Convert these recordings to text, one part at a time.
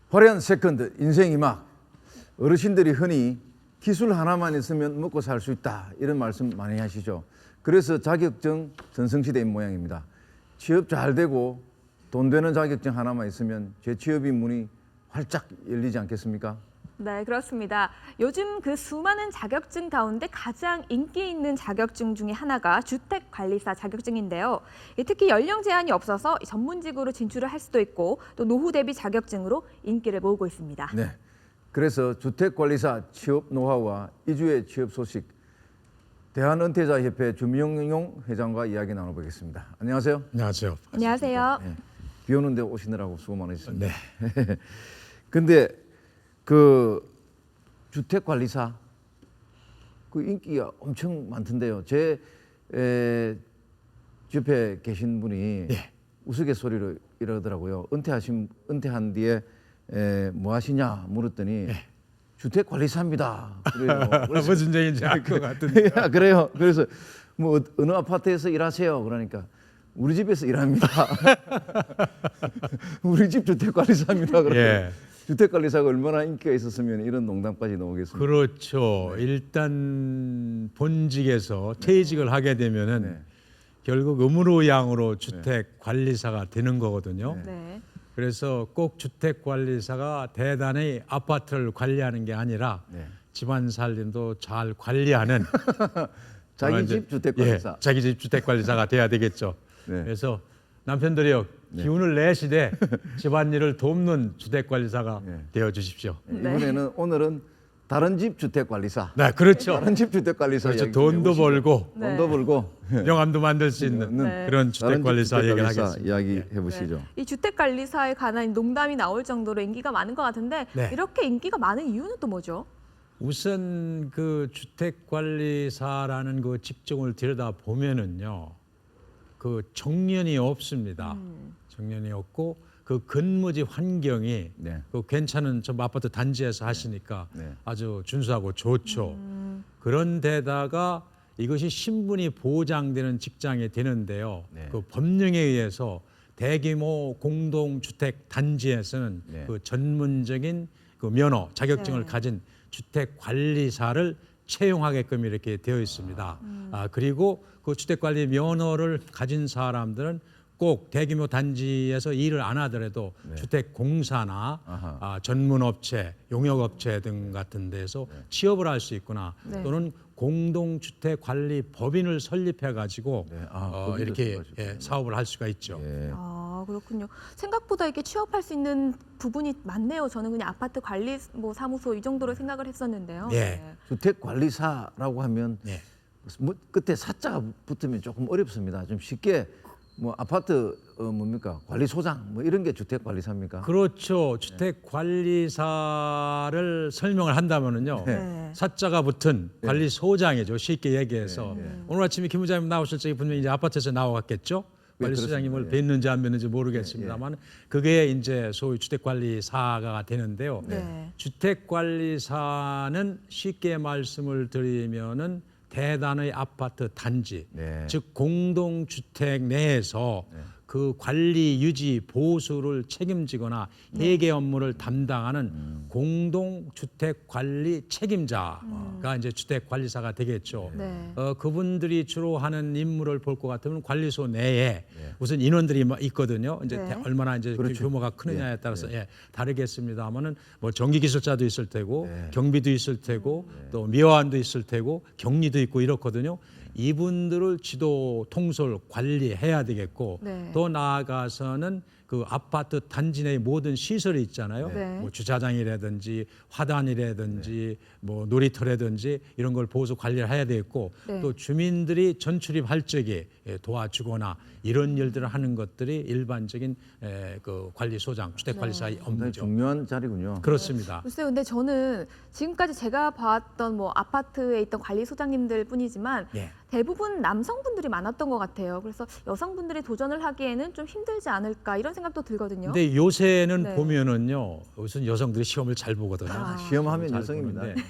화려한 세컨드, 인생이 막 어르신들이 흔히 기술 하나만 있으면 먹고 살 수 있다 이런 말씀 많이 하시죠. 그래서 자격증 전성시대인 모양입니다. 취업 잘 되고 돈 되는 자격증 하나만 있으면 재취업이 문이 활짝 열리지 않겠습니까? 네, 그렇습니다. 요즘 그 수많은 자격증 가운데 가장 인기 있는 자격증 중에 하나가 주택관리사 자격증인데요. 특히 연령 제한이 없어서 전문직으로 진출을 할 수도 있고 또 노후 대비 자격증으로 인기를 모으고 있습니다. 네. 그래서 주택관리사 취업 노하우와 이주의 취업 소식 대한은퇴자협회 주명용 회장과 이야기 나눠보겠습니다. 안녕하세요. 안녕하세요. 안녕하세요. 네. 비 오는데 오시느라고 수고 많으셨습니다. 네. 근데 그 주택관리사 그 인기가 엄청 많던데요. 제 옆에 계신 분이 네. 우스갯소리로 이러더라고요. 은퇴한 뒤에 뭐 하시냐 물었더니 네. 주택관리사입니다. 그래요. 무슨 얘기인지 알 것 같은데. 그래요. 그래서 뭐 어느 아파트에서 일하세요? 그러니까 우리 집에서 일합니다. 우리 집 주택관리사입니다. 예. 주택관리사가 얼마나 인기가 있었으면 이런 농담까지 나오겠습니까? 그렇죠. 일단 본직에서 퇴직을 하게 되면은 네. 결국 의무로양으로 주택 관리사가 되는 거거든요. 네. 그래서 꼭 주택 관리사가 대단히 아파트를 관리하는 게 아니라 네. 집안 살림도 잘 관리하는 자기 이제, 집 주택관리사. 예, 자기 집 주택 관리사가 돼야 되겠죠. 네. 그래서 남편들이요 기운을 내시되 집안일을 돕는 주택 관리사가 네. 되어 주십시오. 이번에는 오늘은 다른 집 주택관리사. 네, 그렇죠. 다른 집 주택관리사. 그렇죠. 이야기 돈도 해보시죠. 벌고 네. 돈도 벌고 명함도 만들 수 있는 네. 그런 다른 주택 집 관리사 얘기를 주택관리사 하겠습니다. 이야기 네. 해보시죠. 이 주택관리사에 관한 농담이 나올 정도로 인기가 많은 것 같은데 네. 이렇게 인기가 많은 이유는 또 뭐죠? 우선 그 주택 관리사라는 그 직종을 들여다 보면은요, 그 정년이 없습니다. 정년이 없고 그 근무지 환경이 네. 그 괜찮은 좀 아파트 단지에서 하시니까 네. 아주 준수하고 좋죠. 그런데다가 이것이 신분이 보장되는 직장이 되는데요. 네. 그 법령에 의해서 대규모 공동주택 단지에서는 네. 그 전문적인 그 면허 자격증을 네. 가진 주택 관리사를 채용하게끔 이렇게 되어 있습니다. 그리고 그 주택 관리 면허를 가진 사람들은 꼭 대규모 단지에서 일을 안 하더라도 네. 주택 공사나 아하. 전문업체, 용역업체 등 같은 데서 취업을 할 수 있거나 네. 또는 공동주택관리법인을 설립해 가지고 네. 법인도 이렇게 설립하셨군요. 사업을 할 수가 있죠. 예. 아, 그렇군요. 생각보다 이게 취업할 수 있는 부분이 많네요. 저는 그냥 아파트 관리 뭐 사무소 이 정도로 생각을 했었는데요. 네. 주택관리사라고 하면 네. 뭐 끝에 사자가 붙으면 조금 어렵습니다. 좀 쉽게 뭐 아파트 뭡니까 관리소장 뭐 이런 게 주택관리사입니까? 그렇죠. 주택 관리사를 설명을 한다면은요. 네. 사자가 붙은 관리소장이죠. 쉽게 얘기해서 오늘 아침에 김 부장님 나오실 적에 분명히 이제 아파트에서 나와갔겠죠. 네, 관리소장님을 그렇습니다. 뵀는지 안 뵀는지 모르겠습니다만 그게 이제 소위 주택관리사가 되는데요. 네. 주택관리사는 쉽게 말씀을 드리면은 대단의 아파트 단지, 네. 즉 공동주택 내에서 그 관리, 유지, 보수를 책임지거나 회계 업무를 담당하는 공동주택관리 책임자가 이제 주택관리사가 되겠죠. 네. 그분들이 주로 하는 임무를 볼 것 같으면 관리소 내에 우선 인원들이 있거든요. 이제 네. 얼마나 이제 그렇죠. 규모가 크느냐에 따라서 다르겠습니다만은 뭐 정기 기술자도 있을 테고 경비도 있을 테고 또 미화원도 있을 테고 격리도 있고 이렇거든요. 이분들을 지도 통솔 관리해야 되겠고 네. 더 나아가서는 그 아파트 단지 내의 모든 시설이 있잖아요. 네. 뭐 주차장이라든지 화단이라든지 뭐 놀이터라든지 이런 걸 보수 관리를 해야 되겠고 네. 또 주민들이 전출입할 적에 도와주거나 이런 일들을 하는 것들이 일반적인 그 관리소장, 주택관리사의 상당히 업무죠. 중요한 자리군요. 그렇습니다. 글쎄요, 근데 저는 지금까지 제가 봤던 뭐 아파트에 있던 관리소장님들 뿐이지만 예. 대부분 남성분들이 많았던 것 같아요. 그래서 여성분들이 도전을 하기에는 좀 힘들지 않을까 이런 생각도 들거든요. 근데 요새는 네. 보면은요, 우선 여성들이 시험을 잘 보거든요. 아. 시험하면 잘 여성입니다. 보는데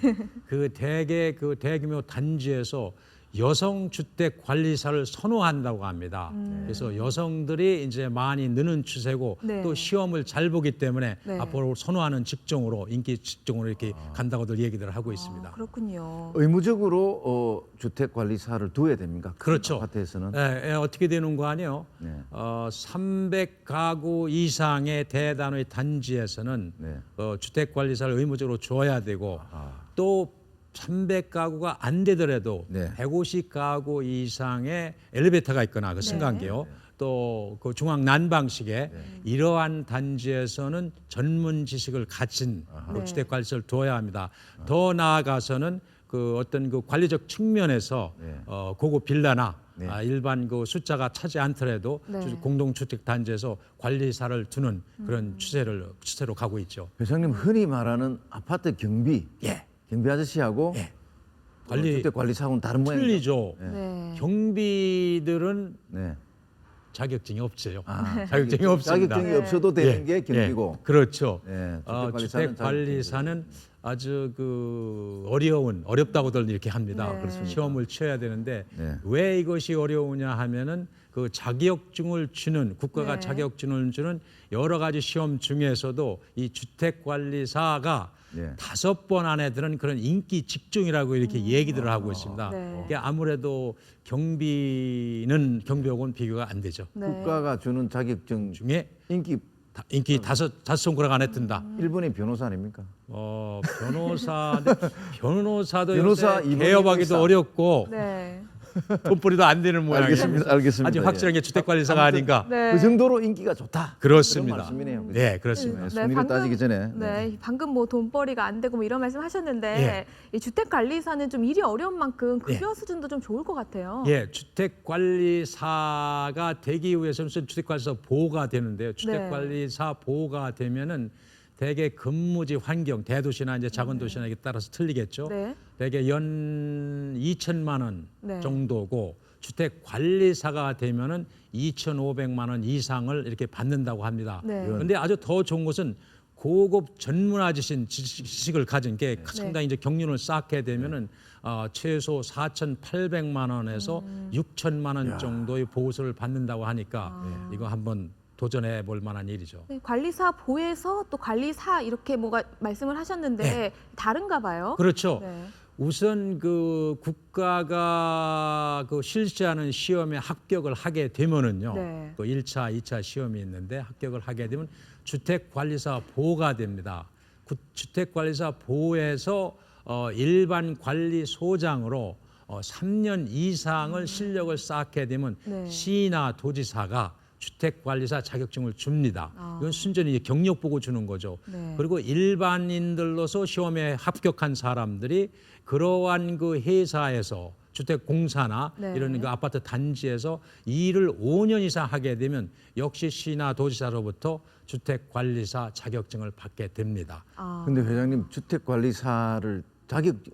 그 대개 그 대규모 단지에서 여성 주택 관리사를 선호한다고 합니다. 그래서 여성들이 이제 많이 느는 추세고 네. 또 시험을 잘 보기 때문에 네. 앞으로 선호하는 직종으로 인기 직종으로 이렇게 간다고들 얘기들을 하고 있습니다. 그렇군요. 의무적으로 주택 관리사를 두어야 됩니까? 큰 그렇죠. 아파트에서는. 예, 어떻게 되는 거 아니에요? 네. 300가구 이상의 대단위 단지에서는 네. 주택 관리사를 의무적으로 줘야 되고 또 300가구가 안 되더라도 네. 150가구 이상의 엘리베이터가 있거나 그 승강기요. 또 그 중앙 난방식에 이러한 단지에서는 전문 지식을 가진 그 네. 주택 관리사를 둬야 합니다. 더 나아가서는 그 어떤 그 관리적 측면에서 네. 고급 빌라나 네. 일반 그 숫자가 차지 않더라도 네. 공동주택 단지에서 관리사를 두는 그런 추세로 가고 있죠. 회장님 흔히 말하는 아파트 경비, 예. 경비 아저씨하고 관리 주택 관리사하고는 다른 모양이죠. 틀리죠. 네. 경비들은 네. 자격증이 없어요. 아, 자격증이 없습니다. 자격증이 없어도 되는 게 경비고. 그렇죠. 네, 주택 관리사는 아주 그 어렵다고들 이렇게 합니다. 네. 그렇습니까? 시험을 쳐야 되는데 네. 왜 이것이 어려우냐 하면은 그 자격증을 주는 국가가 네. 자격증을 주는 여러 가지 시험 중에서도 이 주택 관리사가 네. 5번 안에 드는 그런 인기 직종이라고 이렇게 얘기들을 하고 있습니다. 네. 이게 아무래도 경비하고는 비교가 안 되죠. 네. 국가가 주는 자격증 중에 인기 인기 다섯 손가락 안에 든다. 일본의 변호사 아닙니까? 변호사도 변호사 요새 이번 개업하기도 입사. 어렵고 네. 돈벌이도 안 되는 모양이에요. 알겠습니다. 아주 예. 확실한 게 주택관리사가 아닌가. 네. 그 정도로 인기가 좋다. 그렇습니다. 그런 말씀이네요. 그죠? 네, 그렇습니다. 네, 순위를 따지기 전에. 네, 방금 뭐 돈벌이가 안 되고 뭐 이런 말씀하셨는데 예. 이 주택 관리사는 좀 일이 어려운 만큼 급여 예. 수준도 좀 좋을 것 같아요. 예, 주택관리사가 되기 위해서는 주택관리사 보호가 되는데요. 주택관리사 보호가 되면은 대개 근무지 환경, 대도시나 이제 작은 도시나 이게 따라서 틀리겠죠. 네. 대개 연 2천만 원 네. 정도고 주택 관리사가 되면은 2,500만 원 이상을 이렇게 받는다고 합니다. 네. 그런데 아주 더 좋은 것은 고급 전문화지신 지식을 가진 게 상당히 이제 경륜을 쌓게 되면은 최소 4,800만 원에서 6천만 원 정도의 보호소를 받는다고 하니까 이거 한번 도전해 볼 만한 일이죠. 네, 관리사 보에서 또 관리사 이렇게 뭐가 말씀을 하셨는데 다른가 봐요. 그렇죠. 네. 우선 그 국가가 그 실시하는 시험에 합격을 하게 되면은요. 네. 그 1차, 2차 시험이 있는데 합격을 하게 되면 주택관리사 보호가 됩니다. 주택관리사 보호에서 일반 관리소장으로 3년 이상을 실력을 쌓게 되면 네. 시나 도지사가 주택관리사 자격증을 줍니다. 이건 순전히 경력 보고 주는 거죠. 네. 그리고 일반인들로서 시험에 합격한 사람들이 그러한 그 회사에서 주택공사나 네. 이런 그 아파트 단지에서 일을 5년 이상 하게 되면 역시 시나 도지사로부터 주택관리사 자격증을 받게 됩니다. 근데 회장님 주택 관리사를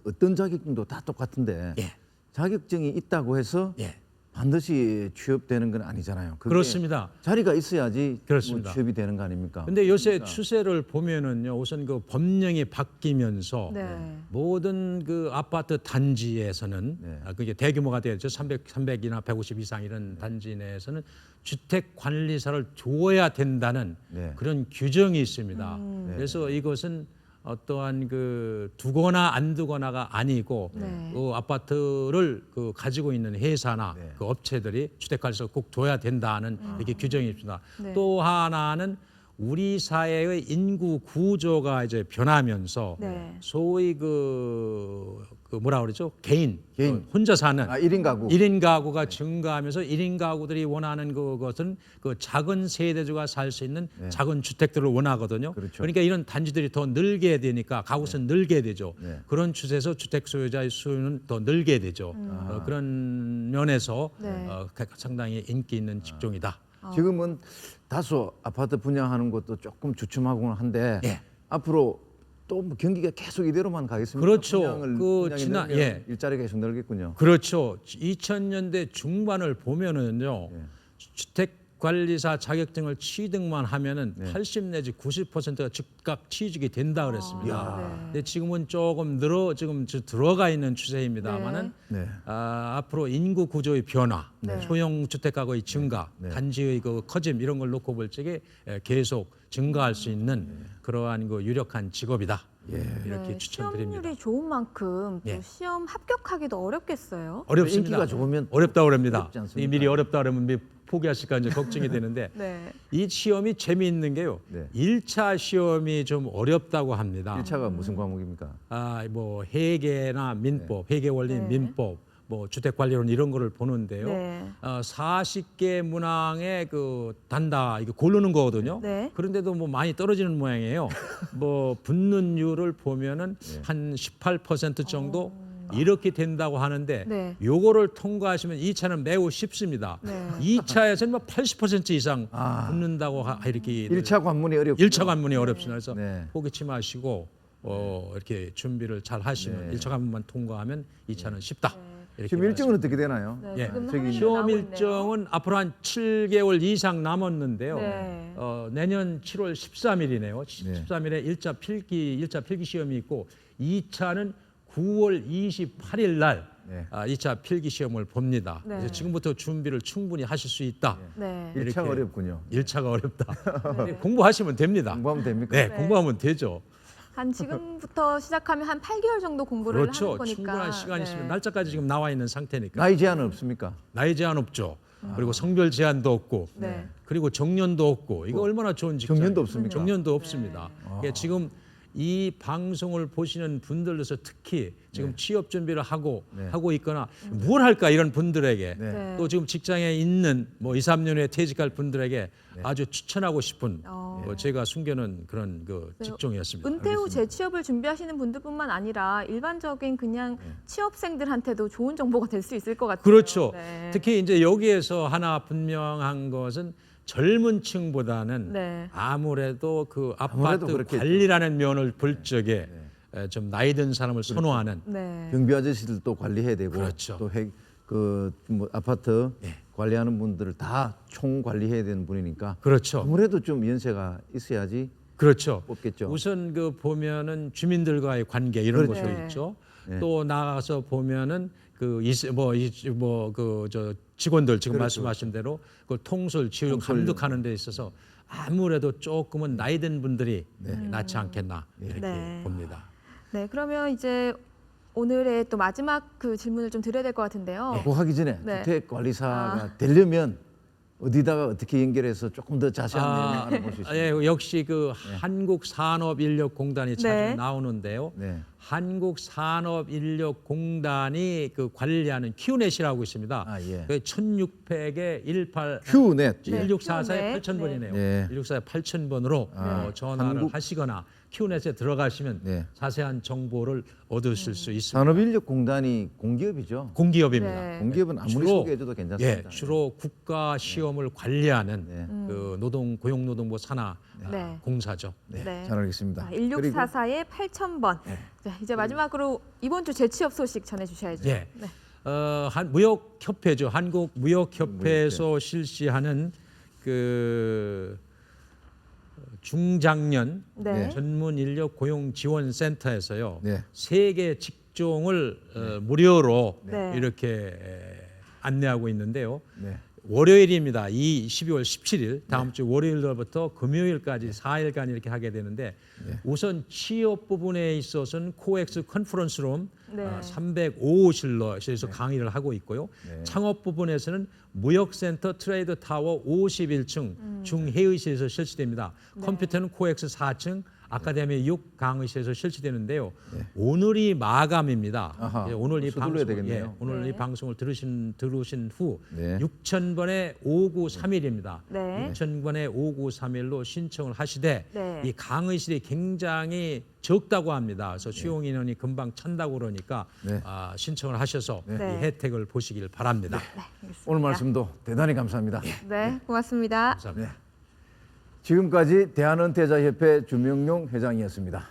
어떤 자격증도 다 똑같은데 예. 자격증이 있다고 해서 예. 반드시 취업되는 건 아니잖아요. 그게 그렇습니다. 자리가 있어야지 그렇습니다. 뭐 취업이 되는 거 아닙니까? 근데 요새 추세를 보면은요, 우선 그 법령이 바뀌면서 네. 모든 그 아파트 단지에서는 네. 그게 대규모가 되죠. 300이나 150 이상 이런 단지 내에서는 주택 관리사를 두어야 된다는 네. 그런 규정이 있습니다. 그래서 이것은 어떠한 그 두거나 안 두거나가 아니고 네. 그 아파트를 그 가지고 있는 회사나 네. 그 업체들이 주택관리사를 꼭 둬야 된다는 이렇게 규정이 있습니다. 네. 또 하나는 우리 사회의 인구 구조가 이제 변하면서 네. 소위 그 뭐라 그러죠? 개인. 혼자 사는 1인 가구. 1인 가구가 증가하면서 1인 가구들이 원하는 그것은 그 작은 세대주가 살 수 있는 작은 주택들을 원하거든요. 그렇죠. 그러니까 이런 단지들이 더 늘게 되니까 가구수는 늘게 되죠. 네. 그런 추세에서 주택 소유자의 수는 더 늘게 되죠. 그런 면에서 네. 상당히 인기 있는 직종이다. 지금은 다소 아파트 분양하는 것도 조금 주춤하고는 한데 예. 앞으로 또 뭐 경기가 계속 이대로만 가겠습니까? 그렇죠. 분양이 지난- 늘면 예. 일자리가 계속 늘겠군요. 그렇죠. 2000년대 중반을 보면은요. 주택 주택관리사 자격증을 취득만 하면은 80 내지 90%가 즉각 취직이 된다 그랬습니다. 네. 근데 지금은 조금 지금 들어가 있는 추세입니다만은 네. 앞으로 인구 구조의 변화, 네. 소형 주택 가구의 증가, 단지의 그 커짐 이런 걸 놓고 볼 적에 계속 증가할 수 있는 그러한 그 유력한 직업이다. 이렇게 네, 추천드립니다. 시험률이 좋은 만큼 또 예. 시험 합격하기도 어렵겠어요. 어렵습니다. 인기가 좋으면 어렵다 그럽니다. 어렵지 않습니까? 미리 어렵다 그러면 포기하실까 이제 걱정이 되는데 네. 이 시험이 재미있는 게요. 네. 1차 시험이 좀 어렵다고 합니다. 1차가 무슨 과목입니까? 뭐 회계나 민법, 회계 원리, 민법, 뭐 주택 관리론 이런 거를 보는데요. 네. 40개 문항에 그 단다 이거 고르는 거거든요. 네. 그런데도 뭐 많이 떨어지는 모양이에요. 뭐 붙는율을 보면은 한 18% 정도 이렇게 된다고 하는데 네. 요거를 통과하시면 2차는 매우 쉽습니다. 네. 2차에서는 뭐 80% 이상 붙는다고 이렇게 1차 관문이 어렵고 1차 관문이 어렵습니다. 그래서 네. 포기치 마시고 이렇게 준비를 잘 하시면 1차 관문만 통과하면 2차는 쉽다. 이렇게 지금 일정은 어떻게 되나요? 네, 예. 지금 저기 화면에 시험 나오고 있네요. 일정은 앞으로 한 7개월 이상 남았는데요. 네. 내년 7월 13일이네요. 13일에 1차 필기 시험이 있고 2차는 9월 28일 날 네. 2차 필기 시험을 봅니다. 네. 그래서 지금부터 준비를 충분히 하실 수 있다. 네. 1차가 이렇게. 어렵군요. 1차가 어렵다. 공부하시면 됩니다. 공부하면 됩니까? 네, 공부하면 되죠. 한 지금부터 시작하면 한 8개월 정도 공부를 하는 그렇죠. 거니까. 충분한 시간이 네. 있으면 날짜까지 지금 나와 있는 상태니까. 나이 제한은 없습니까? 나이 제한 없죠. 그리고 성별 제한도 없고, 네. 그리고 정년도 없고, 이거 얼마나 좋은 직장? 정년도 없습니까? 정년도 없습니다. 그러니까 지금 이 방송을 보시는 분들로서 특히 지금 취업 준비를 하고 있거나 뭘 할까 이런 분들에게 네. 또 지금 직장에 있는 뭐 2, 3년 후에 퇴직할 분들에게 아주 추천하고 싶은 제가 숨겨놓은 그런 그 직종이었습니다. 은퇴 후 재취업을 준비하시는 분들뿐만 아니라 일반적인 그냥 취업생들한테도 좋은 정보가 될 수 있을 것 같아요. 그렇죠. 네. 특히 이제 여기에서 하나 분명한 것은 젊은 층보다는 네. 아무래도 그 아무래도 아파트 그렇겠죠. 관리라는 면을 볼 적에 좀 나이 든 사람을 선호하는 네. 경비 아저씨들도 관리해야 되고 그렇죠. 또 뭐 아파트 관리하는 분들을 다 총 관리해야 되는 분이니까 그렇죠. 아무래도 좀 연세가 있어야지 그렇죠. 뽑겠죠. 우선 그 보면은 주민들과의 관계 이런 그렇죠. 것도 네. 있죠. 네. 또 나가서 보면은 저 직원들 지금 그렇죠. 말씀하신 대로 그 통솔 지휘를 통솔. 감독하는 데 있어서 아무래도 조금은 나이 든 분들이 낫지 않겠나 이렇게 네. 봅니다. 네, 그러면 이제 오늘의 또 마지막 그 질문을 좀 드려야 될 것 같은데요. 그거 하기 전에 네. 주택 관리사가 되려면 어디다가 어떻게 연결해서 조금 더 자세한 내용을 알아볼 수 있습니다. 예, 역시 그 한국산업인력공단이 자주 네. 나오는데요. 네. 한국산업인력공단이 그 관리하는 큐넷이라고 있습니다. 아, 예. 그 1600에 18 큐넷. 네. 1644에 큐넷. 8000번이네요. 네. 1644에 8000번으로 전화를 한국- 하시거나 큐넷에 들어가시면 네. 자세한 정보를 얻으실 수 있습니다. 산업인력공단이 공기업이죠. 공기업입니다. 네. 공기업은 아무리 주로- 소개해줘도 괜찮습니다. 예, 주로 국가 시험을 관리하는 네. 그 고용노동부 산하 네. 공사죠. 네, 네. 잘 알겠습니다. 1644에 8000번. 자, 이제 마지막으로 이번 주 재취업 소식 전해주셔야죠. 예. 네. 한 무역협회죠. 한국 무역협회에서 실시하는 그 중장년 네. 전문 인력 고용 지원 센터에서요. 네. 3개 직종을 무료로 네. 이렇게 안내하고 있는데요. 네. 월요일입니다. 12월 17일 다음 주 월요일부터 금요일까지 4일간 이렇게 하게 되는데 우선 취업 부분에 있어서는 코엑스 컨퍼런스룸 네. 305호실에서 강의를 하고 있고요. 창업 부분에서는 무역센터 트레이드 타워 51층 중회의실에서 실시됩니다. 컴퓨터는 코엑스 4층 아카데미 6 강의실에서 실시되는데요. 오늘이 마감입니다. 아하, 예, 오늘 이 서둘러야 방송 되겠네요. 오늘 이 방송을 들으신 후 네. 6,000번의 5931입니다. 네. 6,000번의 5931로 신청을 하시되 네. 이 강의실이 굉장히 적다고 합니다. 그래서 수용 인원이 금방 찬다고 그러니까 네. 신청을 하셔서 네. 이 혜택을 보시길 바랍니다. 네, 알겠습니다. 오늘 말씀도 대단히 감사합니다. 네, 고맙습니다. 감사합니다. 지금까지 대한은퇴자협회 주명용 회장이었습니다.